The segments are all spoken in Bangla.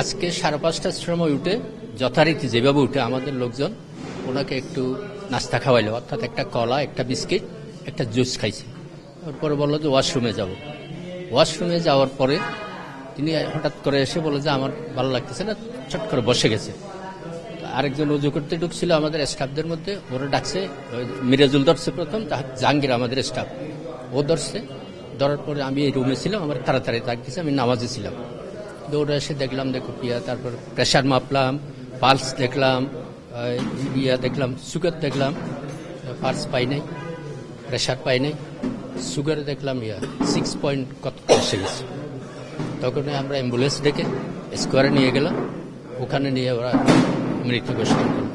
আজকে 5:30টার সময় উঠে যথারীতি যেভাবে উঠে আমাদের লোকজন ওনাকে একটু নাস্তা খাওয়াইলো, অর্থাৎ একটা কলা, একটা বিস্কিট, একটা জুস খাইছে। তারপরে বললো যে ওয়াশরুমে যাব। ওয়াশরুমে যাওয়ার পরে তিনি হঠাৎ করে এসে বলে যে আমার ভালো লাগতেছে না, চট করে বসে গেছে। আরেকজন উজু করতে ঢুকছিল আমাদের স্টাফদের মধ্যে, ওরা ডাকছে, মিরাজুল ধরছে প্রথম, জাহাঙ্গীর আমাদের স্টাফ, ও ধরছে। ধরার পরে আমি এই রুমে ছিলাম, আমার তাড়াতাড়ি ডাক দিয়েছে, আমি নামাজে ছিলাম। দৌড়ে এসে দেখলাম দেখো পিয়া, তারপর প্রেশার মাপলাম, পালস দেখলাম, দেখলাম সুগার দেখলাম, পালস পাই নাই, প্রেশার পাই নাই, সুগার দেখলাম 6 পয়েন্ট কত এসে গেছে। তখন আমরা অ্যাম্বুলেন্স ডেকে স্কোয়ারে নিয়ে গেলাম, ওখানে নিয়ে ওরা মৃত্যু ঘোষণা করল।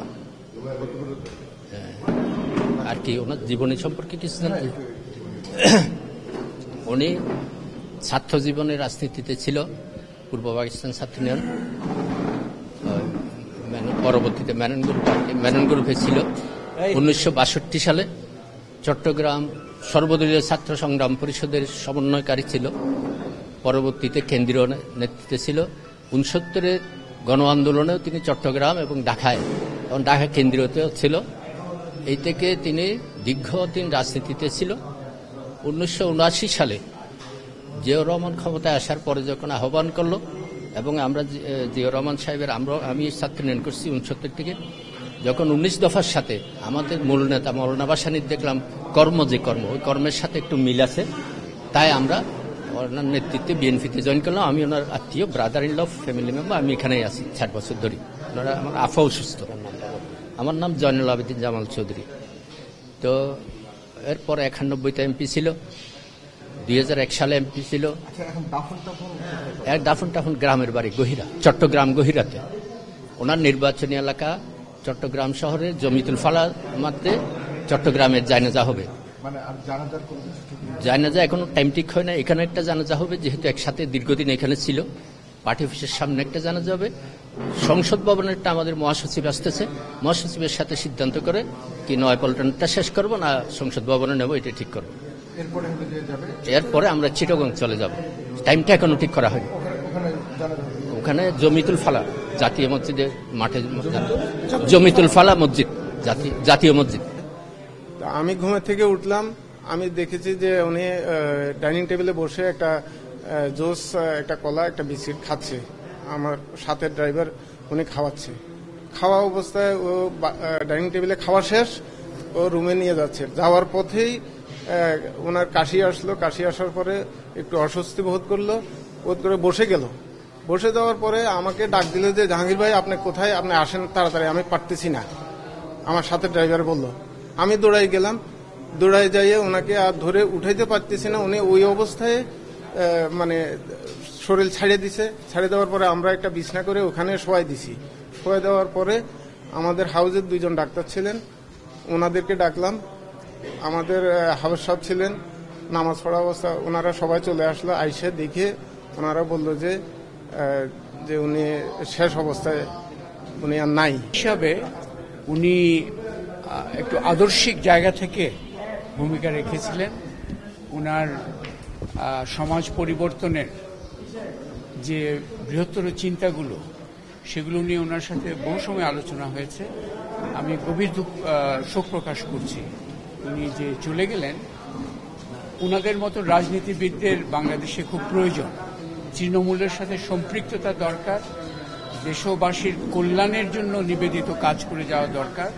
আর কি ওনার জীবনী সম্পর্কে কিছু জানেন? উনি ছাত্র জীবনে রাজনীতিতে ছিল, পূর্ব পাকিস্তান ছাত্র ইউনিয়ন, পরবর্তীতে মেনন গ্রুপে ছিল। 1962 সালে চট্টগ্রাম সর্বদলীয় ছাত্র সংগ্রাম পরিষদের সমন্বয়কারী ছিল, পরবর্তীতে কেন্দ্রীয় নেতৃত্বে ছিল। 69-এর গণ আন্দোলনেও তিনি চট্টগ্রাম এবং ঢাকায়, এবং ঢাকা কেন্দ্রীয়তেও ছিল। এই থেকে তিনি দীর্ঘদিন রাজনীতিতে ছিল। 1979 সালে জিয়াউর রহমান ক্ষমতায় আসার পরে যখন আহ্বান করলো, এবং আমরা জিয়াউর রহমান সাহেবের আমি ছাত্র ইউনিয়ন করছি 69 থেকে, যখন 19 দফার সাথে আমাদের মূল নেতা মৌলানা ভাসানীর দেখলাম যে কর্ম, ওই কর্মের সাথে একটু মিল আছে, তাই আমরা ওনার নেতৃত্বে বিএনপিতে জয়েন করলাম। আমি ওনার আত্মীয়, brother in law, family member. আমি এখানেই আছি 60 বছর ধরে। ওনারা আমার আফাও সুস্থ। আমার নাম জয়নুল আবেদিন জামাল চৌধুরী। তো এরপর 91-তে এমপি ছিল, 2001 সালে এমপি ছিল। দাফন টাফন গ্রামের বাড়ি গহিরা, চট্টগ্রাম গহিরাতে। ওনার নির্বাচনী এলাকা চট্টগ্রাম শহরে জমিতুল ফালা মাত্রে চট্টগ্রামের জায়নাজা হবে। জায়নাজা এখনো টাইম ঠিক হয় না। এখানে একটা জানাজা হবে, যেহেতু একসাথে দীর্ঘদিন এখানে ছিল। পার্টি অফিসের সামনে একটা জানাজা হবে। সংসদ ভবনেরটা আমাদের মহাসচিব আসতেছে, মহাসচিবের সাথে সিদ্ধান্ত করে কি নয়াপল্টনটা শেষ করব না সংসদ ভবনে নেব, এটা ঠিক করব। এরপরে আমরা চিটাগং চলে যাব। টাইমটা এখনো ঠিক করা হয়নি। ওখানে জমিতুল ফালা জাতীয় মসজিদের মাঠে, জমিতুল ফালা মসজিদ, জাতীয় মসজিদ। আমি ঘুমের থেকে উঠলাম, আমি দেখেছি যে উনি ডাইনিং টেবিলে বসে একটা জুস, একটা কলা, একটা বিস্কিট খাচ্ছে। আমার সাথে ড্রাইভার উনি খাওয়াচ্ছে। খাওয়া অবস্থায় ও ডাইনিং টেবিলে খাওয়া শেষ, ও রুমে নিয়ে যাচ্ছে। যাওয়ার পথেই ওনার কাশি আসলো। কাশি আসার পরে একটু অস্বস্তি বোধ করলো, বোধ করে বসে গেল। বসে যাওয়ার পরে আমাকে ডাক দিল যে জাহাঙ্গীর ভাই আপনি কোথায়, আপনি আসেন তাড়াতাড়ি, আমি পারতেছি না। আমার সাথে ড্রাইভার বলল। আমি দৌড়াই গেলাম। দৌড়াই যাইয়ে ওনাকে আর ধরে উঠাইতে পারতেছি না। উনি ওই অবস্থায় মানে শরীর ছাড়িয়ে দিছে। ছাড়িয়ে দেওয়ার পরে আমরা একটা বিছনা করে ওখানে শোয়াই দিছি। শোয়াই দেওয়ার পরে আমাদের হাউজের 2জন ডাক্তার ছিলেন, ওনাদেরকে ডাকলাম। আমাদের হাউস সাহেব ছিলেন, নামাজ পড়া অবস্থা, ওনারা সবাই চলে আসলো। আইসে দেখে ওনারা বলল যে উনি শেষ অবস্থায়, উনি আর নাই। হিসাবে উনি একটু আদর্শিক জায়গা থেকে ভূমিকা রেখেছিলেন। উনার সমাজ পরিবর্তনের যে বৃহত্তর চিন্তাগুলো, সেগুলো নিয়ে ওনার সাথে বহু সময় আলোচনা হয়েছে। আমি গভীর শোক প্রকাশ করছি উনি যে চলে গেলেন। উনাদের মতো রাজনীতিবিদদের বাংলাদেশে খুব প্রয়োজন। তৃণমূলের সাথে সম্পৃক্ততা দরকার, দেশবাসীর কল্যাণের জন্য নিবেদিত কাজ করে যাওয়া দরকার,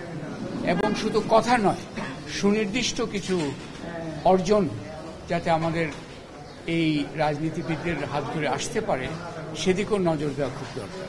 এবং শুধু কথা নয়, সুনির্দিষ্ট কিছু অর্জন যাতে আমাদের এই রাজনীতিবিদদের হাত ধরে আসতে পারে, সেদিকেও নজর দেওয়া খুব দরকার।